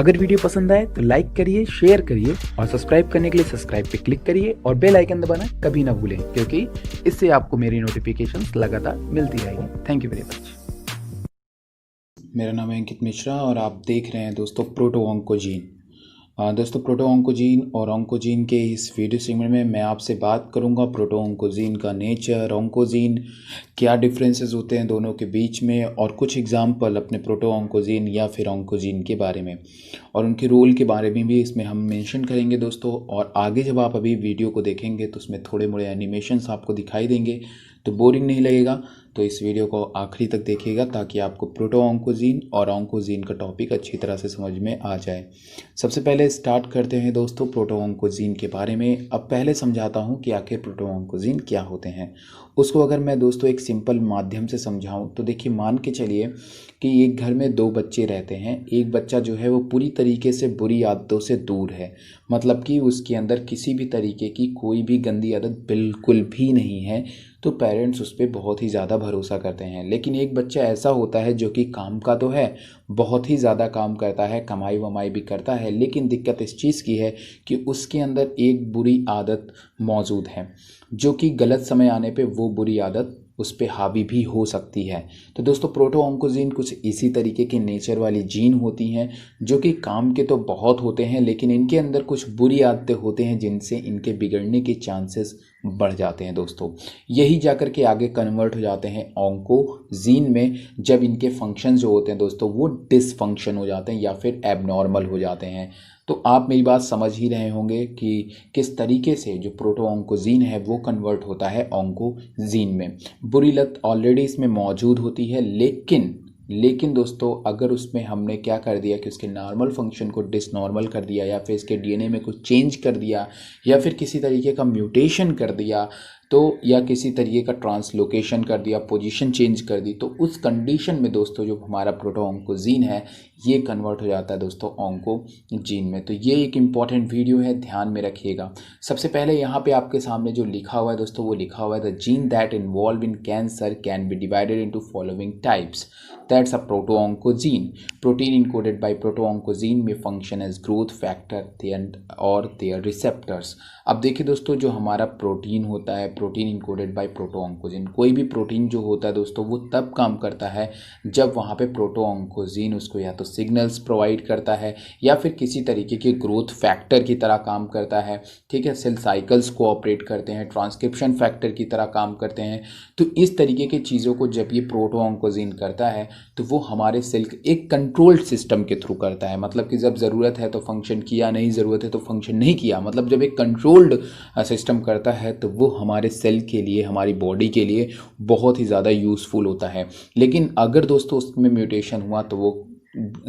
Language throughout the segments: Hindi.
अगर वीडियो पसंद आए तो लाइक करिए, शेयर करिए और सब्सक्राइब करने के लिए सब्सक्राइब पे क्लिक करिए और बेल आइकन दबाना कभी ना भूलें, क्योंकि इससे आपको मेरी नोटिफिकेशंस लगातार मिलती रहेगी। Thank you very much. मेरा नाम है अंकित मिश्रा और आप देख रहे हैं दोस्तों प्रोटो ऑन्कोजीन। दोस्तों प्रोटो ऑन्कोजीन और ऑन्कोजीन के इस वीडियो सेगमेंट में मैं आपसे बात करूंगा प्रोटो ऑन्कोजीन का नेचर, ऑन्कोजीन क्या डिफरेंसेस होते हैं दोनों के बीच में, और कुछ एग्जांपल अपने प्रोटो ऑन्कोजीन या फिर ऑन्कोजीन के बारे में और उनके रोल के बारे में भी इसमें हम मेंशन करेंगे दोस्तों। और आगे जब आप अभी वीडियो को देखेंगे तो उसमें थोड़े मोड़े एनिमेशंस आपको दिखाई देंगे, तो बोरिंग नहीं लगेगा। तो इस वीडियो को आखिरी तक देखिएगा ताकि आपको प्रोटो ऑन्कोजीन और ऑन्कोजीन का टॉपिक अच्छी तरह से समझ में आ जाए। सबसे पहले स्टार्ट करते हैं दोस्तों प्रोटो ऑन्कोजीन के बारे में। अब पहले समझाता हूं कि आखिर प्रोटो ऑन्कोजीन क्या होते हैं। उसको अगर मैं दोस्तों एक सिंपल माध्यम से समझाऊं तो देखिए, मान के चलिए कि एक घर में दो बच्चे रहते हैं। एक बच्चा जो है वो पूरी तरीके से बुरी आदतों से दूर है, मतलब कि उसके अंदर किसी भी तरीके की कोई भी गंदी आदत बिल्कुल भी नहीं है, तो पेरेंट्स उस पर बहुत ही ज़्यादा भरोसा करते हैं। लेकिन एक बच्चा ऐसा होता है जो कि काम का तो है, बहुत ही ज़्यादा काम करता है, कमाई वमाई भी करता है, लेकिन दिक्कत इस चीज़ की है कि उसके अंदर एक बुरी आदत मौजूद है, जो कि गलत समय आने पे वो बुरी आदत उस पर हावी भी हो सकती है। तो दोस्तों प्रोटो ऑन्कोजीन कुछ इसी तरीके की नेचर वाली जीन होती हैं, जो कि काम के तो बहुत होते हैं, लेकिन इनके अंदर कुछ बुरी आदतें होते हैं जिनसे इनके बिगड़ने के चांसेस बढ़ जाते हैं दोस्तों। यही जाकर के आगे कन्वर्ट हो जाते हैं ऑन्कोजीन में, जब इनके फंक्शन जो होते हैं दोस्तों वो डिसफंक्शन हो जाते हैं या फिर एबनॉर्मल हो जाते हैं। तो आप मेरी बात समझ ही रहे होंगे कि किस तरीके से जो प्रोटो ऑन्कोजीन है वो कन्वर्ट होता है ऑन्कोजीन में। बुरी लत ऑलरेडी इसमें मौजूद होती है, लेकिन दोस्तों अगर उसमें हमने क्या कर दिया कि उसके नॉर्मल फंक्शन को डिसनॉर्मल कर दिया, या फिर इसके डीएनए में कुछ चेंज कर दिया, या फिर किसी तरीके का म्यूटेशन कर दिया, तो या किसी तरीके का ट्रांसलोकेशन कर दिया, पोजीशन चेंज कर दी, तो उस कंडीशन में दोस्तों जो हमारा प्रोटो ऑन्कोजीन है ये कन्वर्ट हो जाता है दोस्तों ऑन्कोजीन में। तो ये एक इम्पॉर्टेंट वीडियो है, ध्यान में रखिएगा। सबसे पहले यहाँ पे आपके सामने जो लिखा हुआ है दोस्तों वो लिखा हुआ है the gene that involve in cancer can be divided into following types, that's a proto oncogene. Protein encoded by proto oncogene में फंक्शन एज ग्रोथ फैक्टर और देयर रिसेप्टर्स। अब देखिए दोस्तों, जो हमारा प्रोटीन होता है, protein encoded by proto oncogene, कोई भी प्रोटीन जो होता है दोस्तों वो तब काम करता है जब वहाँ पे प्रोटो ऑन्कोजीन उसको या तो सिग्नल्स प्रोवाइड करता है या फिर किसी तरीके के ग्रोथ फैक्टर की तरह काम करता है। ठीक है, सेल साइकिल्स को ऑपरेट करते हैं, ट्रांसक्रिप्शन फैक्टर की तरह काम करते हैं। तो इस तरीके की चीज़ों को जब ये प्रोटो ऑन्कोजीन करता है तो वो हमारे सेल एक कंट्रोल्ड सिस्टम के थ्रू करता है, मतलब कि जब ज़रूरत है तो फंक्शन किया, नहीं ज़रूरत है तो फंक्शन नहीं किया। मतलब जब एक कंट्रोल्ड सिस्टम करता है तो वो हमारे सेल के लिए, हमारी बॉडी के लिए बहुत ही ज़्यादा यूज़फुल होता है। लेकिन अगर दोस्तों उसमें म्यूटेशन हुआ तो वो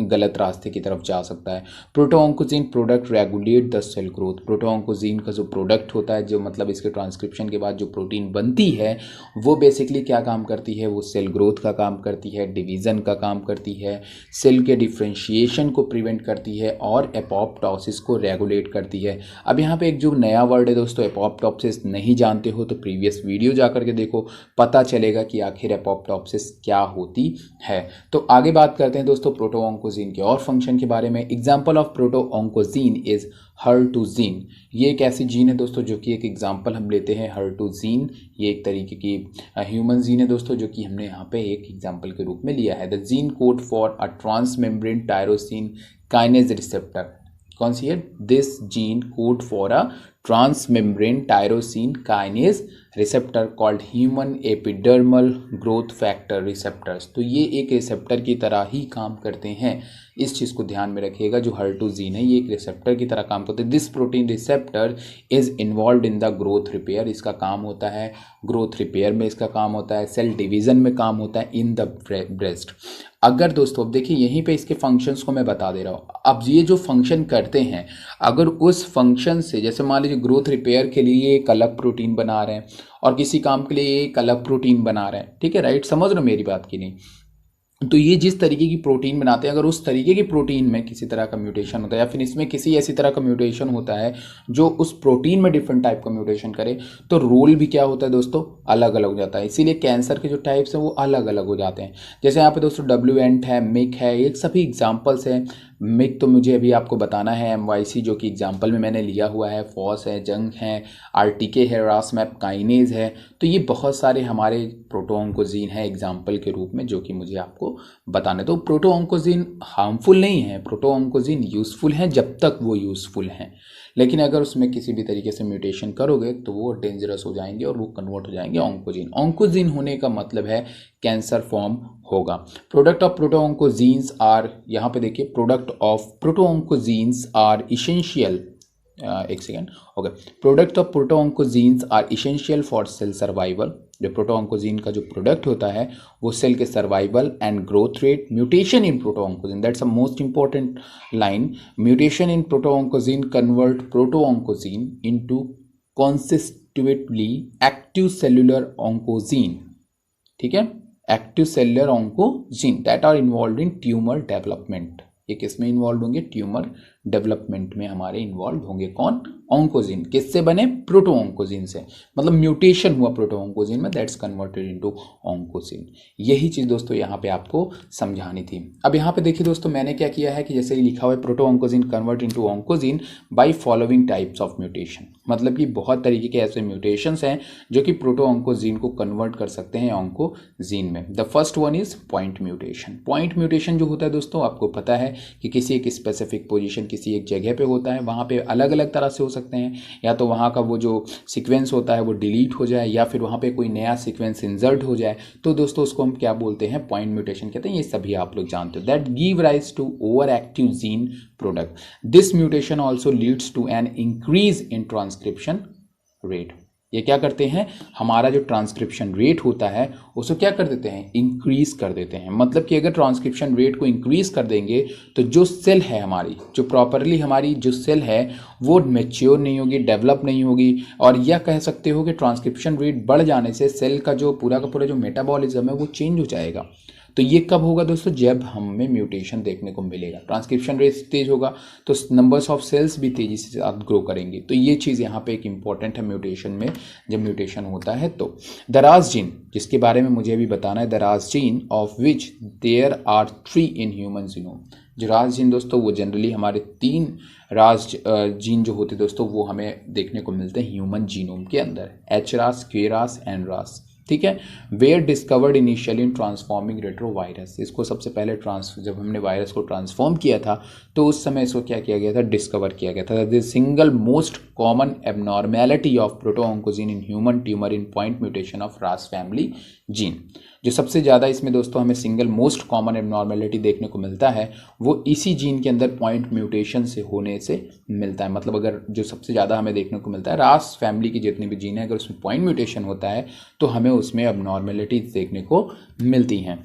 गलत रास्ते की तरफ जा सकता है। Proto oncogene product regulate the cell growth. Proto oncogene का जो प्रोडक्ट होता है, जो मतलब इसके ट्रांसक्रिप्शन के बाद जो प्रोटीन बनती है, वो बेसिकली क्या काम करती है, वो सेल ग्रोथ का काम करती है, डिवीज़न का काम करती है, सेल के डिफ्रेंशिएशन को प्रिवेंट करती है और एपोप्टोसिस को रेगुलेट करती है। अब यहाँ पे एक जो नया वर्ड है दोस्तों, एपोप्टोसिस, नहीं जानते हो तो प्रीवियस वीडियो जा करके देखो, पता चलेगा कि आखिर एपोप्टोसिस क्या होती है। तो आगे बात करते हैं दोस्तों प्रोटो ऑन्कोजीन के और फंक्शन के बारे में। Example of proto oncogene is HER2 ये एक ऐसी जीन है दोस्तों जो कि एक एग्जांपल हम लेते हैं HER2। ये एक तरीके की ह्यूमन जीन है दोस्तों, जो कि हमने यहाँ पे एक एग्जांपल के रूप में लिया है। The gene code for a transmembrane tyrosine kinase receptor. कौन सी है? This gene code for a transmembrane tyrosine kinase receptor called human epidermal growth factor receptors. तो ये एक रिसेप्टर की तरह ही काम करते हैं, इस चीज़ को ध्यान में रखिएगा। जो HER2 जीन है ये एक रिसेप्टर की तरह काम करते हैं। This protein receptor is involve in the growth repair. इसका काम होता है ग्रोथ रिपेयर में, इसका काम होता है सेल डिवीज़न में, काम होता है इन द ब्रेस्ट। अगर दोस्तों अब देखिए यहीं पे इसके फंक्शंस को मैं बता दे रहा हूँ। अब ये जो फंक्शन करते हैं, अगर उस फंक्शन से, जैसे मान लीजिए ग्रोथ रिपेयर के लिए एक अलग प्रोटीन बना रहे हैं और किसी काम के लिए एक अलग प्रोटीन बना रहे हैं, ठीक है, राइट, समझ रहे हो मेरी बात की नहीं? तो ये जिस तरीके की प्रोटीन बनाते हैं, अगर उस तरीके की प्रोटीन में किसी तरह का म्यूटेशन होता है या फिर इसमें किसी ऐसी तरह का म्यूटेशन होता है जो उस प्रोटीन में डिफरेंट टाइप का म्यूटेशन करे, तो रोल भी क्या होता है दोस्तों, अलग अलग हो जाता है। इसीलिए कैंसर के जो टाइप्स हैं वो अलग अलग हो जाते हैं। जैसे यहाँ पे दोस्तों WNT है, मिक है, ये सभी एग्जाम्पल्स हैं। मिक तो मुझे अभी आपको बताना है, MYC जो कि एग्जाम्पल में मैंने लिया हुआ है, फॉस है, जंग है, RTK है, रासमैप काइनेज है। तो ये बहुत सारे हमारे प्रोटोऑन्कोजीन है एग्जाम्पल के रूप में जो कि मुझे आपको बताना। तो प्रोटोऑन्कोजीन हार्मफुल नहीं है, प्रोटोऑन्कोजीन यूज़फुल हैं जब तक वो यूज़फुल हैं, लेकिन अगर उसमें किसी भी तरीके से म्यूटेशन करोगे तो वो डेंजरस हो जाएंगे और वो कन्वर्ट हो जाएंगे ऑन्कोजीन। ऑन्कोजीन होने का मतलब है कैंसर फॉर्म होगा। प्रोडक्ट ऑफ प्रोटोऑन्कोजीन्स आर, यहाँ पे देखिए, product of protooncogenes are essential, एक second, okay. Product of protooncogenes are essential for cell survival. जो प्रोटोऑन्कोजीन का जो प्रोडक्ट होता है वो सेल के survival and growth rate. Mutation in protooncogene, that's a most important line. Mutation in protooncogene convert protooncogene into constitutively active cellular oncogene, ठीक है, active cellular oncogene that are involve in tumour development. ये किसमें इन्वॉल्व होंगे? ट्यूमर डेवलपमेंट में हमारे इन्वॉल्व होंगे। कौन? ऑन्कोजीन। किससे बने? प्रोटोऑन्कोजीन से, मतलब म्यूटेशन हुआ प्रोटोऑन्कोजीन में, दैट्स कन्वर्टेड इनटू ऑन्कोजीन। यही चीज दोस्तों यहाँ पे आपको समझानी थी। अब यहाँ पे देखिए दोस्तों, मैंने क्या किया है कि जैसे लिखा हुआ है protooncogene convert into oncogene by following types of mutation, मतलब कि बहुत तरीके के ऐसे म्यूटेशंस हैं जो कि प्रोटोऑन्कोजीन को कन्वर्ट कर सकते हैं ऑन्कोजीन में। The first one is point mutation. Point mutation जो होता है दोस्तों, आपको पता है कि किसी एक स्पेसिफिक पोजीशन किसी एक जगह पे होता है, वहाँ पे अलग अलग तरह से हो सकते हैं, या तो वहाँ का वो जो सीक्वेंस होता है वो डिलीट हो जाए, या फिर वहाँ पे कोई नया सीक्वेंस इंसर्ट हो जाए, तो दोस्तों उसको हम क्या बोलते हैं? पॉइंट म्यूटेशन कहते हैं। ये सभी आप लोग जानते हो। That give rise to over active gene product. This mutation also leads to an increase in transcription rate. ये क्या करते हैं? हमारा जो ट्रांसक्रिप्शन रेट होता है उसको क्या कर देते हैं? इंक्रीज कर देते हैं। मतलब कि अगर ट्रांसक्रिप्शन रेट को इंक्रीज कर देंगे तो जो सेल है हमारी, जो प्रॉपरली हमारी जो सेल है वो मैच्योर नहीं होगी, डेवलप नहीं होगी, और यह कह सकते हो कि ट्रांसक्रिप्शन रेट बढ़ जाने से सेल का जो पूरा का पूरा जो मेटाबॉलिज्म है वो चेंज हो जाएगा। तो ये कब होगा दोस्तों? जब हमें म्यूटेशन देखने को मिलेगा। ट्रांसक्रिप्शन रेट तेज होगा तो नंबर्स ऑफ सेल्स भी तेजी से ग्रो करेंगे। तो ये चीज़ यहाँ पे एक इंपॉर्टेंट है म्यूटेशन में, जब म्यूटेशन होता है तो। दराज जीन, जिसके बारे में मुझे अभी बताना है, the RAS gene of which there are 3 in human genome. जो राज जीन दोस्तों, वो जनरली हमारे 3 राज जीन जो होते दोस्तों वो हमें देखने को मिलते हैं ह्यूमन जीनोम के अंदर, HRAS, KRAS, NRAS, ठीक है। Were discovered initially in transforming retrovirus. इसको सबसे पहले जब हमने वायरस को ट्रांसफॉर्म किया था तो उस समय इसको क्या किया गया था? डिस्कवर किया गया था। The single most common abnormality of protooncogene in human tumour in point mutation of RAS family gene. जो सबसे ज़्यादा इसमें दोस्तों हमें सिंगल मोस्ट कॉमन एबनॉर्मेलिटी देखने को मिलता है वो इसी जीन के अंदर पॉइंट म्यूटेशन से होने से मिलता है। मतलब अगर जो सबसे ज़्यादा हमें देखने को मिलता है रास फैमिली की जितनी भी जीन है, अगर उसमें पॉइंट म्यूटेशन होता है तो हमें उसमें एबनॉर्मेलिटीज देखने को मिलती हैं।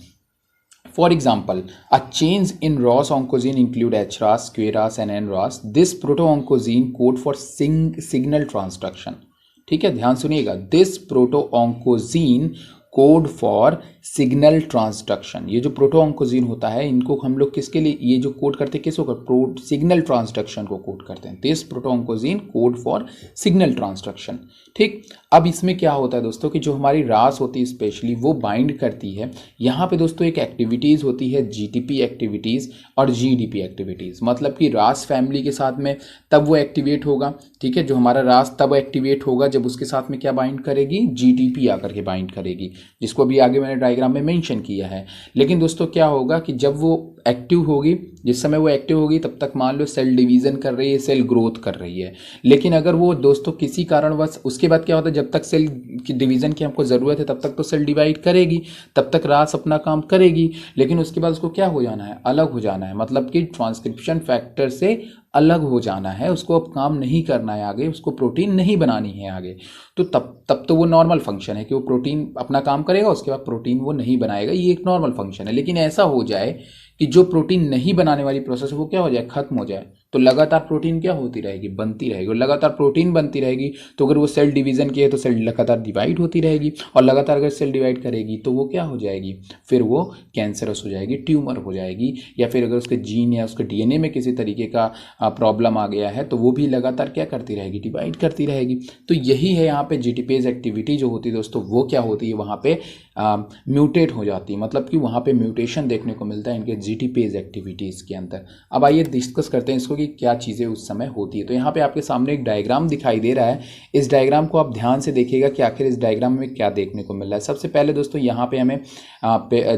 For example, a change in ROS oncogene include HRAS, KRAS and NRAS. This proto-oncogene code for signal transduction. ठीक है, ध्यान सुनिएगा। This proto-oncogene code for signal transduction. ये जो प्रोटोऑन्कोजीन होता है इनको हम लोग किसके लिए ये जो कोड करते हैं? किसको? सिग्नल ट्रांसडक्शन को कोड करते हैं। This protooncogene code for signal transduction. ठीक, अब इसमें क्या होता है दोस्तों कि जो हमारी रास होती है स्पेशली वो बाइंड करती है। यहाँ पे दोस्तों एक एक्टिविटीज़ होती है GTP एक्टिविटीज़ और GDP एक्टिविटीज़। मतलब कि रास फैमिली के साथ में तब वो एक्टिवेट होगा, ठीक है, जो हमारा रास तब एक्टिवेट होगा जब उसके साथ में क्या बाइंड करेगी? GTP आकर के बाइंड करेगी, जिसको अभी आगे मैंने डायग्राम में मेंशन किया है। लेकिन दोस्तों क्या होगा कि जब वो एक्टिव होगी, जिस समय वो एक्टिव होगी तब तक मान लो सेल डिवीजन कर रही है, सेल ग्रोथ कर रही है। लेकिन अगर वो दोस्तों किसी कारणवश, उसके बाद क्या होता है, जब तक सेल की डिवीजन की हमको ज़रूरत है तब तक तो सेल डिवाइड करेगी, तब तक रास अपना काम करेगी, लेकिन उसके बाद उसको क्या हो जाना है? अलग हो जाना है। मतलब कि ट्रांसक्रिप्शन फैक्टर से अलग हो जाना है, उसको अब काम नहीं करना है आगे, उसको प्रोटीन नहीं बनानी है आगे। तो तब तो वो नॉर्मल फंक्शन है कि वो प्रोटीन अपना काम करेगा, उसके बाद प्रोटीन वो नहीं बनाएगा, ये एक नॉर्मल फंक्शन है। लेकिन ऐसा हो जाए कि जो प्रोटीन नहीं बनाने वाली प्रोसेस है वो क्या हो जाए? खत्म हो जाए, तो लगातार प्रोटीन क्या होती रहेगी? बनती रहेगी। और लगातार प्रोटीन बनती रहेगी तो अगर वो सेल डिवीजन की है तो सेल लगातार डिवाइड होती रहेगी, और लगातार अगर सेल डिवाइड करेगी तो वो क्या हो जाएगी? फिर वो कैंसरस हो जाएगी, ट्यूमर हो जाएगी, या फिर अगर उसके जीन या उसके DNA में किसी तरीके का प्रॉब्लम आ गया है तो वो भी लगातार क्या करती रहेगी? डिवाइड करती रहेगी। तो यही है यहाँ पे GTPase एक्टिविटी जो होती है दोस्तों, वो क्या होती है? वहाँ पे म्यूटेट हो जाती है। मतलब कि वहाँ पे म्यूटेशन देखने को मिलता है इनके जीटीपेज एक्टिविटीज़ के अंदर। अब आइए डिस्कस करते हैं इसको कि क्या चीज़ें उस समय होती है। तो यहाँ पे आपके सामने एक डायग्राम दिखाई दे रहा है। इस डायग्राम को आप ध्यान से देखिएगा कि आखिर इस डायग्राम में क्या देखने को मिल रहा है। सबसे पहले दोस्तों यहाँ पे हमें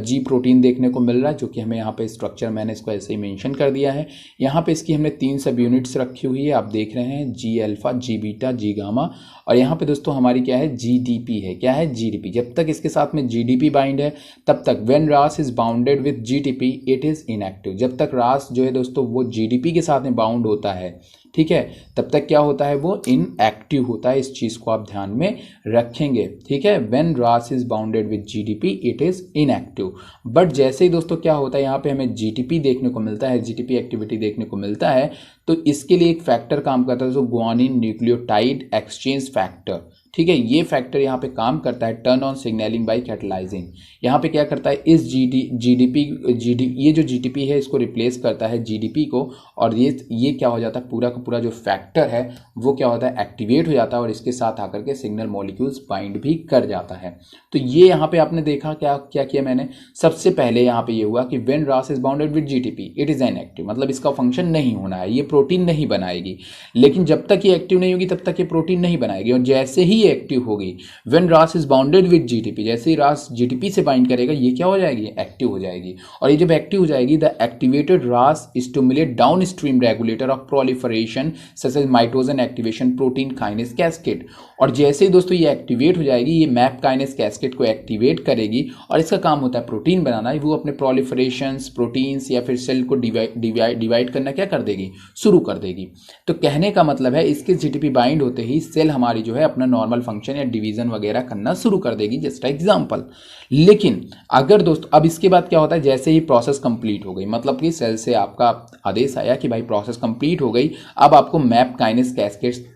जी प्रोटीन देखने को मिल रहा है, जो कि हमें यहाँ पे स्ट्रक्चर मैंने इसको ऐसे ही मेंशन कर दिया है। यहाँ पे इसकी हमने 3 सब यूनिट्स रखी हुई है, आप देख रहे हैं, जी अल्फा, जी बीटा, जी गामा। और यहाँ पे दोस्तों हमारी क्या है, जीडीपी है। क्या है, जीडीपी। जब तक इसके साथ में जीडीपी बाइंड है तब तक व्हेन रास is bounded with GDP it is inactive. जब तक रास जो है दोस्तों वो जीडीपी के साथ में बाउंड होता है, ठीक है, तब तक क्या होता है, वो इनएक्टिव होता है। इस चीज को आप ध्यान में रखेंगे, ठीक है। व्हेन रास is bounded with GDP it is inactive. But जैसे ही दोस्तों क्या होता है, यहाँ पे हमें जीटीपी देखने को मिलता है, जीटीपी एक्टिविटी देखने को मिलता है, तो इसके लिए एक फैक्टर काम करता है, जो ग्वानिन न्यूक्लियोटाइड एक्सचेंज फैक्टर, ठीक है। ये फैक्टर यहाँ पे काम करता है turn on signalling by catalysing. यहाँ पे क्या करता है, इस ये जो जीडीपी है इसको रिप्लेस करता है जीडीपी को, और ये क्या हो जाता है, पूरा का पूरा जो फैक्टर है वो क्या होता है, एक्टिवेट हो जाता है और इसके साथ आकर के सिग्नल मॉलिक्यूल्स बाइंड भी कर जाता है। तो ये यहाँ पे आपने देखा क्या क्या किया मैंने, सबसे पहले यहाँ पे ये हुआ कि व्हेन रास is bounded with GDP it is inactive, मतलब इसका फंक्शन नहीं होना है, ये प्रोटीन नहीं बनाएगी। लेकिन जब तक ये एक्टिव नहीं होगी तब तक ये प्रोटीन नहीं बनाएगी। और जैसे ही एक्टिव होगी, व्हेन रास इज बाउंडेड विद जीटीपी, जैसे ही रास जीटीपी से बाइंड करेगा ये क्या हो जाएगी, एक्टिव हो जाएगी। और ये जब एक्टिव हो जाएगी, the activated RAS stimulate downstream regulator of proliferation such as mitogen activation protein kinase cascade. और जैसे ही दोस्तों ये एक्टिवेट हो जाएगी, ये मैप काइनेस कैस्केड को एक्टिवेट करेगी और इसका काम होता है प्रोटीन बनाना। वो अपने प्रोलिफरेशंस, प्रोटीन्स या फिर सेल को डिवाइड करना क्या कर देगी, शुरू कर देगी। तो कहने का मतलब है इसके जीटीपी बाइंड होते ही सेल हमारी जो है अपना नॉर्मल फंक्शन या डिवीजन वगैरह करना शुरू कर देगी, जस्ट एग्जांपल। लेकिन अगर दोस्तों अब इसके बाद क्या होता है, जैसे ही प्रोसेस कंप्लीट हो गई, मतलब कि सेल से आपका आदेश आया कि भाई प्रोसेस कंप्लीट हो गई, अब आपको मैप काइनेस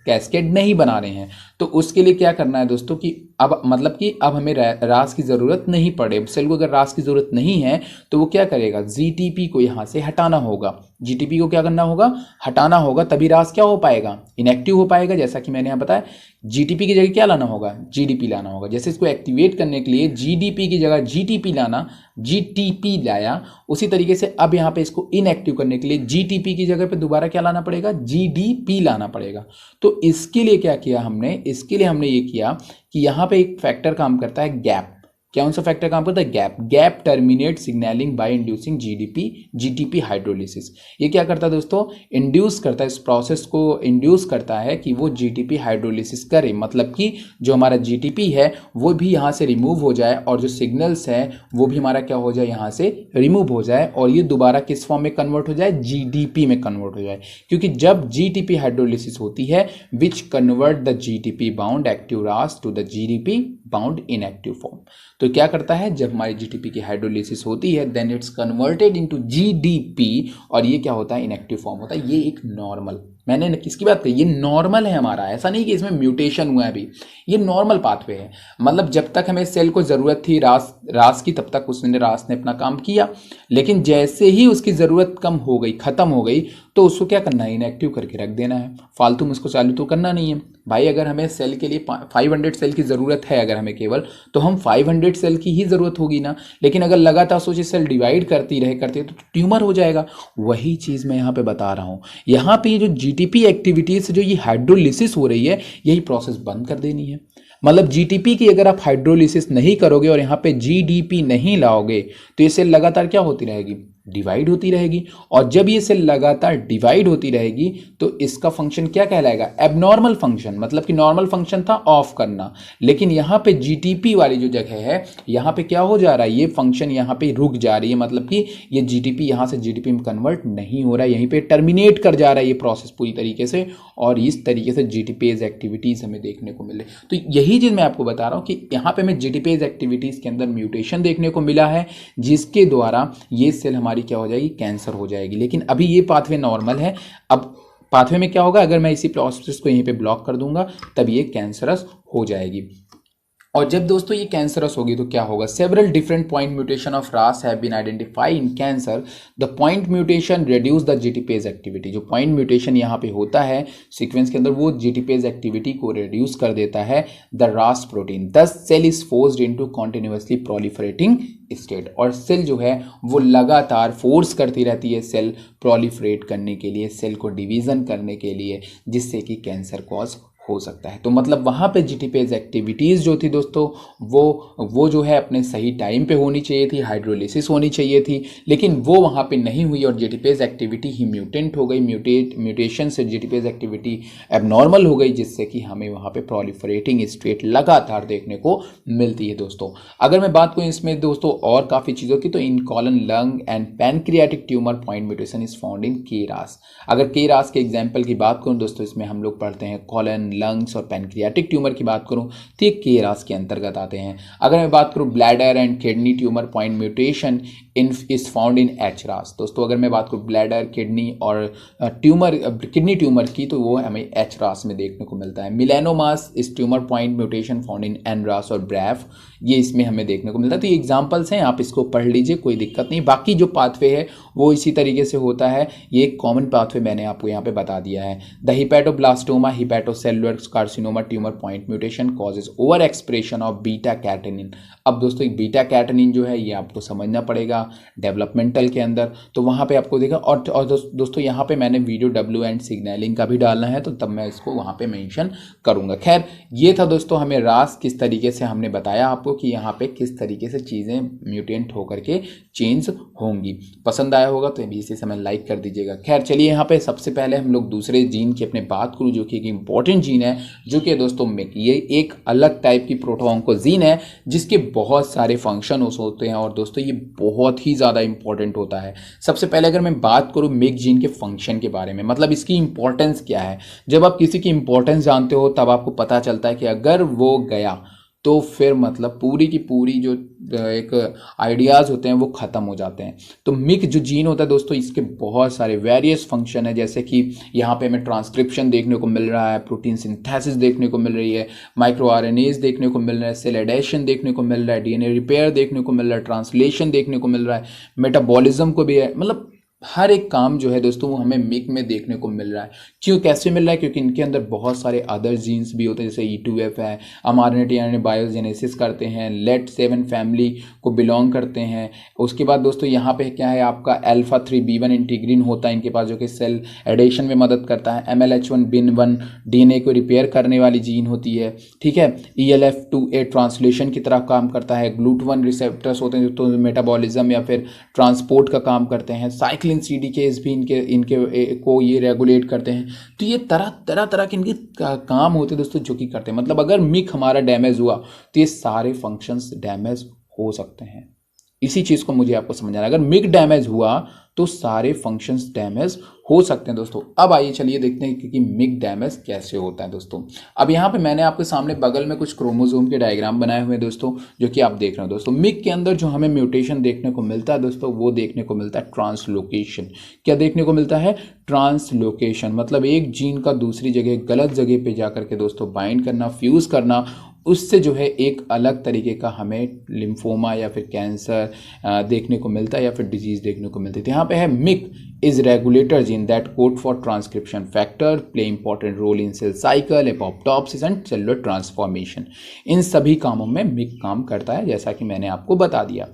कैस्केड नहीं बना रहे हैं, तो उसके लिए क्या करना है दोस्तों कि अब मतलब कि अब हमें रास की ज़रूरत नहीं पड़े। सेल को अगर रास की ज़रूरत नहीं है तो वो क्या करेगा, जीटीपी को यहाँ से हटाना होगा। जीटीपी को क्या करना होगा, हटाना होगा, तभी रास क्या हो पाएगा, इनएक्टिव हो पाएगा। जैसा कि मैंने यहाँ बताया, जीटीपी की जगह क्या लाना होगा, जीडीपी लाना होगा। जैसे इसको एक्टिवेट करने के लिए जीडीपी की जगह जीटीपी लाना, जीटीपी लाया, उसी तरीके से अब यहाँ पे इसको इनएक्टिव करने के लिए जीटीपी की जगह पे दोबारा क्या लाना पड़ेगा, जीडीपी लाना पड़ेगा। तो इसके लिए क्या किया हमने, इसके लिए हमने ये किया कि यहाँ पे एक फैक्टर काम करता है गैप। कौन सा फैक्टर काम करता है, GAP. GAP terminate signalling by inducing GTP hydrolysis. ये क्या करता है दोस्तों, इंड्यूस करता है, इस प्रोसेस को इंड्यूस करता है कि वो जीटीपी हाइड्रोलिसिस करे, मतलब कि जो हमारा जीटीपी है वो भी यहाँ से रिमूव हो जाए और जो सिग्नल्स हैं वो भी हमारा क्या हो जाए, यहाँ से रिमूव हो जाए, और ये दोबारा किस फॉर्म में कन्वर्ट हो जाए, जीडीपी में कन्वर्ट हो जाए। क्योंकि जब जीटीपी हाइड्रोलिसिस होती है, which convert the GTP bound active RAS to the GDP bound inactive form. तो क्या करता है, जब हमारी जीटीपी की हाइड्रोलिसिस होती है then it's converted into GDP, और ये क्या होता है, इनएक्टिव फॉर्म होता है। ये एक नॉर्मल, मैंने किसकी बात कही, ये नॉर्मल है हमारा, ऐसा नहीं कि इसमें म्यूटेशन हुआ है अभी, ये नॉर्मल पाथवे है। मतलब जब तक हमें सेल को ज़रूरत थी रास की, तब तक उसने रास ने अपना काम किया, लेकिन जैसे ही उसकी ज़रूरत कम हो गई, ख़त्म हो गई, तो उसको क्या करना है, इनएक्टिव करके रख देना है। फालतू में उसको चालू तो करना नहीं है भाई। अगर हमें सेल के लिए 500 सेल की ज़रूरत है, अगर हमें केवल, तो हम 500 सेल की ही ज़रूरत होगी ना। लेकिन अगर लगातार सोचिए सेल डिवाइड करती रहे तो ट्यूमर हो जाएगा। वही चीज़ मैं यहाँ पे बता रहा हूँ। यहाँ पे जो जीटीपी एक्टिविटीज जो ये हाइड्रोलिसिस हो रही है, यही प्रोसेस बंद कर देनी है। मतलब जीटीपी की अगर आप हाइड्रोलिसिस नहीं करोगे और यहाँ पे जीडीपी नहीं लाओगे, तो ये सेल लगातार क्या होती रहेगी, डिवाइड होती रहेगी। और जब ये सेल लगातार डिवाइड होती रहेगी तो इसका फंक्शन क्या कहलाएगा, एबनॉर्मल फंक्शन। मतलब कि नॉर्मल फंक्शन था ऑफ करना, लेकिन यहाँ पे जीटीपी वाली जो जगह है, यहाँ पे क्या हो जा रहा है, ये फंक्शन यहाँ पे रुक जा रही है। मतलब कि ये जीटीपी यहाँ से जीडीपी में कन्वर्ट नहीं हो रहा है, यहीं पे टर्मिनेट कर जा रहा है ये प्रोसेस पूरी तरीके से। और इस तरीके से जीटीपेज एक्टिविटीज हमें देखने को मिले। तो यही चीज़ मैं आपको बता रहा हूँ कि यहाँ पे हमें जीटीपेज एक्टिविटीज के अंदर म्यूटेशन देखने को मिला है, जिसके द्वारा ये सेल हमारी क्या हो जाएगी, कैंसर हो जाएगी। लेकिन अभी ये पाथवे नॉर्मल है। अब पाथवे में क्या होगा, अगर मैं इसी प्रोसेस को यहीं पे ब्लॉक कर दूंगा तब ये कैंसरस हो जाएगी। और जब दोस्तों ये कैंसरस होगी तो क्या होगा, several different point mutation of RAS have been identified in cancer. The point mutation reduce the GTPase activity. जो पॉइंट म्यूटेशन यहाँ पे होता है सीक्वेंस के अंदर, वो जीटीपेज एक्टिविटी को रिड्यूस कर देता है the ras protein. Thus cell is forced into continuously proliferating state. और सेल जो है वो लगातार फोर्स करती रहती है सेल प्रोलिफरेट करने के लिए, सेल को डिवीजन करने के लिए, जिससे कि कैंसर कॉज हो सकता है। तो मतलब वहाँ पे जीटीपेज एक्टिविटीज़ जो थी दोस्तों वो जो है अपने सही टाइम पे होनी चाहिए थी, हाइड्रोलिसिस होनी चाहिए थी, लेकिन वो वहाँ पे नहीं हुई और जीटीपेज एक्टिविटी ही म्यूटेंट हो गई। म्यूटेशन से जीटीपेज एक्टिविटी एबनॉर्मल हो गई, जिससे कि हमें वहाँ पे प्रोलिफरेटिंग स्टेट लगातार देखने को मिलती है दोस्तों। अगर मैं बात करूँ इसमें दोस्तों और काफ़ी चीज़ों की, तो in colon, lung and pancreatic tumour point mutation is found in KRAS. अगर केरास के एग्जाम्पल की बात करूँ दोस्तों, इसमें हम लोग पढ़ते हैं कॉलन, लंग्स और पैनक्रियाटिक ट्यूमर की बात करूं तो ये केरास के अंतर्गत आते हैं। अगर मैं बात करूं bladder and kidney tumour point mutation is found in H रास। दोस्तों अगर मैं बात करूं ब्लैडर, किडनी और किडनी ट्यूमर की, तो वो हमें एच रास में देखने को मिलता है। मिलेनोमास इस tumour point mutation found in an रास और ब्रैफ, ये इसमें हमें देखने को मिलता है। तो ये एग्जाम्पल्स हैं, आप इसको पढ़ लीजिए, कोई दिक्कत नहीं। बाकी जो पाथवे है वो इसी तरीके से होता है, ये एक कॉमन पाथवे मैंने आपको यहाँ पे बता दिया है। The hepatoblastoma hepatocellular carcinoma tumour point mutation causes overexpression of beta catenin. अब दोस्तों एक बीटा कैटेनिन जो है ये आपको समझना पड़ेगा डेवलपमेंटल के अंदर, तो वहाँ पे आपको देखा। और दोस्तों यहाँ पे मैंने वीडियो डब्ल्यू एंड सिग्नलिंग का भी डालना है, तो तब मैं इसको वहाँ पे मेंशन करूँगा। खैर ये था दोस्तों, हमें रास किस तरीके से हमने बताया आपको कि यहाँ पे किस तरीके से चीज़ें म्यूटेंट होकर के चेंज होंगी। पसंद आया होगा तो इसी समय लाइक कर दीजिएगा। खैर चलिए यहाँ पे सबसे पहले हम लोग दूसरे जीन की अपने बात करूँ, जो कि एक इंपॉर्टेंट जीन है, जो कि दोस्तों मिक। ये एक अलग टाइप की प्रोटोऑन्कोजीन है जिसके बहुत सारे फंक्शन होते हैं और दोस्तों ये बहुत ही ज़्यादा इंपॉर्टेंट होता है। सबसे पहले अगर मैं बात करूँ मिक जीन के फंक्शन के बारे में, मतलब इसकी इंपॉर्टेंस क्या है। जब आप किसी की इंपॉर्टेंस जानते हो तब आपको पता चलता है कि अगर वो गया तो फिर मतलब पूरी की पूरी जो एक आइडियाज़ होते हैं वो ख़त्म हो जाते हैं। तो मिक जो जीन होता है दोस्तों, इसके बहुत सारे वेरियस फंक्शन है, जैसे कि यहाँ पे हमें ट्रांसक्रिप्शन देखने को मिल रहा है, प्रोटीन सिंथेसिस देखने को मिल रही है, माइक्रो आरएनएज देखने को मिल रहा है, सेल एडेशन देखने को मिल रहा है, डीएनए रिपेयर देखने को मिल रहा है, ट्रांसलेशन देखने को मिल रहा है, मेटाबॉलिज्म को भी है। मतलब हर एक काम जो है दोस्तों वो हमें मिक में देखने को मिल रहा है। क्यों, कैसे मिल रहा है? क्योंकि इनके अंदर बहुत सारे अदर जीन्स भी होते हैं, जैसे E2F है, mRNA बायोजेनेसिस करते हैं, LET7 फैमिली को बिलोंग करते हैं। उसके बाद दोस्तों यहाँ पे क्या है, आपका alpha-3b1 इंटीग्रिन होता है इनके पास, जो कि सेल एडेशन में मदद करता है। MLH1bin1 डीएनए को रिपेयर करने वाली जीन होती है, ठीक है। ELF2A ट्रांसलेशन की तरह काम करता है। GLUT1 रिसेप्टर्स होते हैं जो मेटाबॉलिज्म या फिर ट्रांसपोर्ट का काम करते हैं। साइक्लिन CDKs भी इनके को ये रेगुलेट करते हैं। तो ये तरह के इनके काम होते हैं दोस्तों जो कि करते हैं। मतलब अगर मिक हमारा डैमेज हुआ तो ये सारे फंक्शंस डैमेज हो सकते हैं। इसी चीज़ को मुझे आपको समझना है, अगर मिक डैमेज हुआ तो सारे फंक्शंस डैमेज हो सकते हैं दोस्तों। अब आइए चलिए देखते हैं कि मिक डैमेज कैसे होता है दोस्तों। अब यहाँ पे मैंने आपके सामने बगल में कुछ क्रोमोसोम के डायग्राम बनाए हुए हैं दोस्तों, जो कि आप देख रहे हो दोस्तों। मिक के अंदर जो हमें म्यूटेशन देखने को मिलता है दोस्तों, वो देखने को मिलता है ट्रांसलोकेशन। क्या देखने को मिलता है? ट्रांसलोकेशन। मतलब एक जीन का दूसरी जगह, गलत जगह पे जाकर के दोस्तों बाइंड करना, फ्यूज करना, उससे जो है एक अलग तरीके का हमें लिम्फोमा या फिर कैंसर देखने को मिलता है या फिर डिजीज देखने को मिलती है। तो यहाँ पे है MYC is regulator gene that code for transcription factor, play important role in cell cycle, apoptosis and cellular transformation. इन सभी कामों में मिक काम करता है, जैसा कि मैंने आपको बता दिया।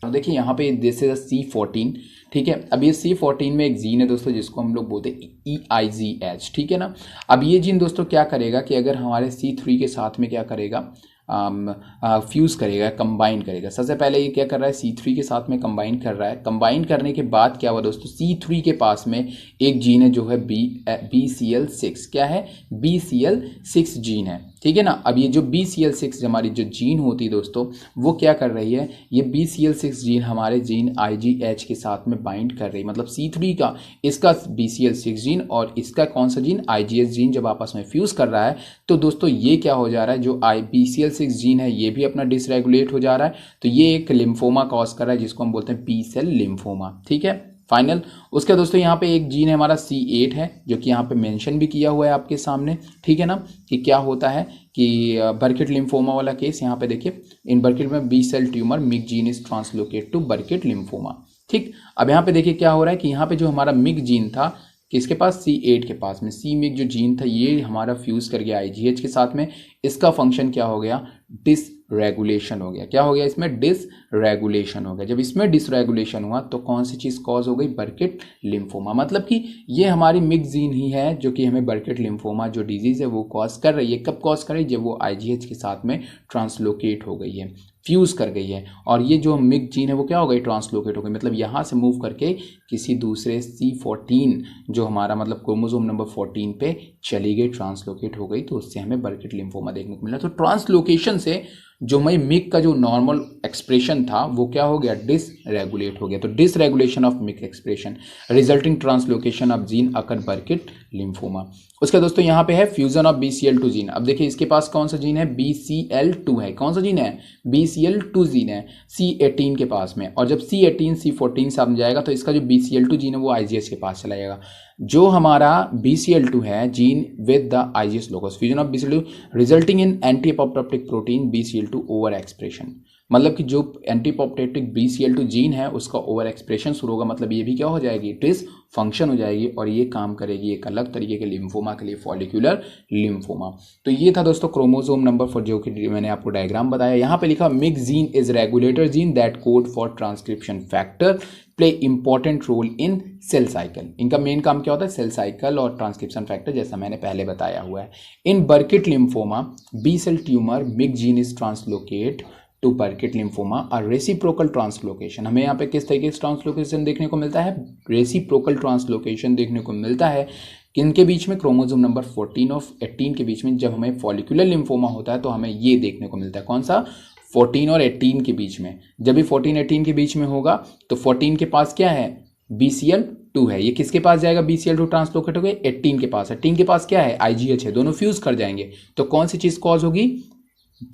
देखिए यहाँ पे दिस इज C14, ठीक है। अब ये C14 में एक जीन है दोस्तों जिसको हम लोग बोलते हैं EIGH, ठीक है ना। अब ये जीन दोस्तों क्या करेगा कि अगर हमारे C3 के साथ में क्या करेगा, फ्यूज़ करेगा, कंबाइन करेगा। सबसे पहले ये क्या कर रहा है, C3 के साथ में कंबाइन कर रहा है। कंबाइन करने के बाद क्या हुआ दोस्तों, C3 के पास में एक जीन है जो है BCL6। क्या है? BCL6 जीन है, ठीक है ना। अब ये जो BCL6 हमारी जो जीन होती है दोस्तों, वो क्या कर रही है, ये BCL6 जीन हमारे जीन IGH के साथ में बाइंड कर रही है। मतलब C3 का, इसका BCL6 जीन और इसका कौन सा जीन, IGH जीन, जब आपस में फ्यूज़ कर रहा है तो दोस्तों ये क्या हो जा रहा है, जो BCL6 जीन है ये भी अपना डिसरेगुलेट हो जा रहा है। तो ये एक लिम्फोमा कॉज कर रहा है जिसको हम बोलते हैं B सेल लिम्फोमा, ठीक है। फाइनल। उसके दोस्तों यहाँ पे एक जीन है हमारा C8 है, जो कि यहाँ पे मेंशन भी किया हुआ है आपके सामने, ठीक है ना, कि क्या होता है कि बर्किट लिम्फोमा वाला केस यहाँ पे देखिए, इन बर्किट में B cell tumour Mick gene is translocate to Burkitt lymphoma. ठीक, अब यहाँ पे देखिए क्या हो रहा है कि यहाँ पे जो हमारा मिक जीन था किसके पास, C8 के पास में, सी मिक जो जीन था ये हमारा फ्यूज कर गया IGH के साथ में। इसका फंक्शन क्या हो गया, डिसरेगुलेशन हो गया। क्या हो गया इसमें, डिसरेगुलेशन हो गया। जब इसमें डिसरेगुलेशन हुआ तो कौन सी चीज कॉज हो गई, बर्किट लिम्फोमा। मतलब कि ये हमारी मिक जीन ही है जो कि हमें बर्किट लिम्फोमा जो डिजीज है वो कॉज कर रही है। कब कॉज कर रही है, जब वो IGH के साथ में ट्रांसलोकेट हो गई है, फ्यूज कर गई है, और ये जो मिक जीन है वो क्या हो गई, ट्रांसलोकेट हो गई। मतलब यहाँ से मूव करके किसी दूसरे C14 जो हमारा मतलब क्रोमोसोम नंबर 14 पे चली गई, ट्रांसलोकेट हो गई, तो उससे हमें बर्किट लिम्फोमा देखने को मिला। तो ट्रांसलोकेशन से जो मैं मिक का जो नॉर्मल एक्सप्रेशन था वो क्या हो गया, डिसरेगुलेट हो गया। तो dysregulation of myc expression resulting translocation of gene occur Burkitt lymphoma. उसका दोस्तों यहाँ पे है फ्यूजन ऑफ BCL2 जीन। अब देखिए इसके पास कौन सा जीन है, BCL2 है। कौन सा जीन है, BCL2 जीन है C18 के पास में, और जब C18 C14 से जाएगा तो इसका जो BCL2 जीन है वो IGH के पास चला जाएगा। जो हमारा BCL2 है gene with the IGH locus, fusion of BCL2 resulting in anti apoptotic protein BCL2 over expression. मतलब कि जो एंटी एपोप्टोटिक BCL2 जीन है उसका ओवर एक्सप्रेशन शुरू होगा, मतलब ये भी क्या हो जाएगी, डिस फंक्शन हो जाएगी, और ये काम करेगी एक अलग तरीके के लिम्फोमा के लिए, फॉलिकुलर लिम्फोमा। तो ये था दोस्तों क्रोमोसोम नंबर 4 जो कि मैंने आपको डायग्राम बताया। यहाँ पे लिखा MYC gene is regulator gene that code for transcription factor play important role in cell cycle. इनका मेन काम क्या होता है, सेल साइकिल और ट्रांसक्रिप्शन फैक्टर, जैसा मैंने पहले बताया हुआ है। In Burkitt lymphoma B cell tumour Mick gene is translocate to Burkitt lymphoma और रेसिप्रोकल ट्रांसलोकेशन। हमें यहाँ पे किस तरीके से ट्रांसलोकेशन देखने को मिलता है, रेसिप्रोकल ट्रांसलोकेशन देखने को मिलता है। किनके बीच में, क्रोमोसोम नंबर 14 और 18 के बीच में। जब हमें फॉलिकुलर लिम्फोमा होता है तो हमें ये देखने को मिलता है, कौन सा, 14 और 18 के बीच में। जब भी 14-18 के बीच में होगा तो 14 के पास क्या है, BCL2 है, ये किसके पास जाएगा, BCL2 ट्रांसलोकेट हो गए 18 के पास। 18 के पास क्या है, IGH है, दोनों फ्यूज कर जाएंगे। तो कौन सी चीज कॉज होगी,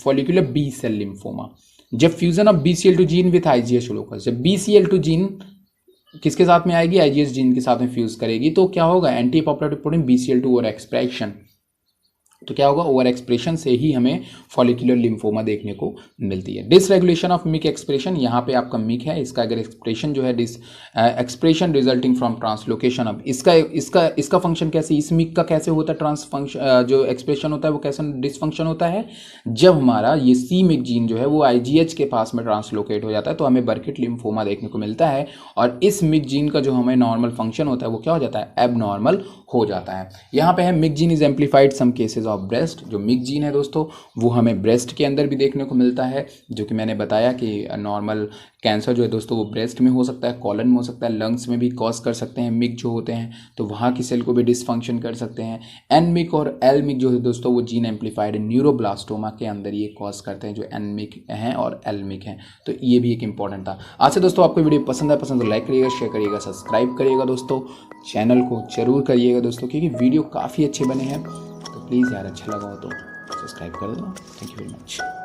फॉलिकुलर बी सेल लिम्फोमा। जब fusion of BCL2 gene with IGH locus, जब BCL2 जीन किसके साथ में आएगी, IGH जीन के साथ में फ्यूज करेगी, तो क्या होगा, एंटी एपोप्टोटिक प्रोटीन BCL2 और एक्सप्रेशन। तो क्या होगा, ओवर एक्सप्रेशन से ही हमें फॉलिकुलर लिम्फोमा देखने को मिलती है। डिसरेगुलेशन ऑफ मिक एक्सप्रेशन, यहाँ पे आपका मिक है, इसका अगर एक्सप्रेशन जो है expression resulting from translocation of, इसका फंक्शन कैसे, इस मिक का कैसे होता है ट्रांस फंक्शन, जो एक्सप्रेशन होता है वो कैसे डिसफंक्शन होता है, जब हमारा ये C मिक जीन जो है वो IGH के पास में ट्रांसलोकेट हो जाता है तो हमें बर्किट लिम्फोमा देखने को मिलता है। और इस मिक जीन का जो हमें नॉर्मल फंक्शन होता है वो क्या हो जाता है, एबनॉर्मल हो जाता है। यहाँ पे है myc gene is amplified some cases of breast. जो मिक जीन है दोस्तों वो हमें ब्रेस्ट के अंदर भी देखने को मिलता है, जो कि मैंने बताया कि नॉर्मल कैंसर जो है दोस्तों वो ब्रेस्ट में हो सकता है, कॉलन में हो सकता है, लंग्स में भी कॉज कर सकते हैं मिक जो होते हैं, तो वहाँ की सेल को भी डिसफंक्शन कर सकते हैं। एन मिक और एल मिक जो है दोस्तों वो जीन एम्पलीफाइड न्यूरोब्लास्टोमा के अंदर ये कॉज करते हैं, जो एन मिक हैं और एल मिक हैं। तो ये भी एक इंपॉर्टेंट था। आज से दोस्तों आपको वीडियो पसंद है तो लाइक करिएगा, शेयर करिएगा, सब्सक्राइब करिएगा दोस्तों, चैनल को जरूर करिएगा दोस्तों, क्योंकि वीडियो काफ़ी अच्छे बने हैं। तो प्लीज़ यार अच्छा लगा हो तो सब्सक्राइब कर देना। Thank you very much.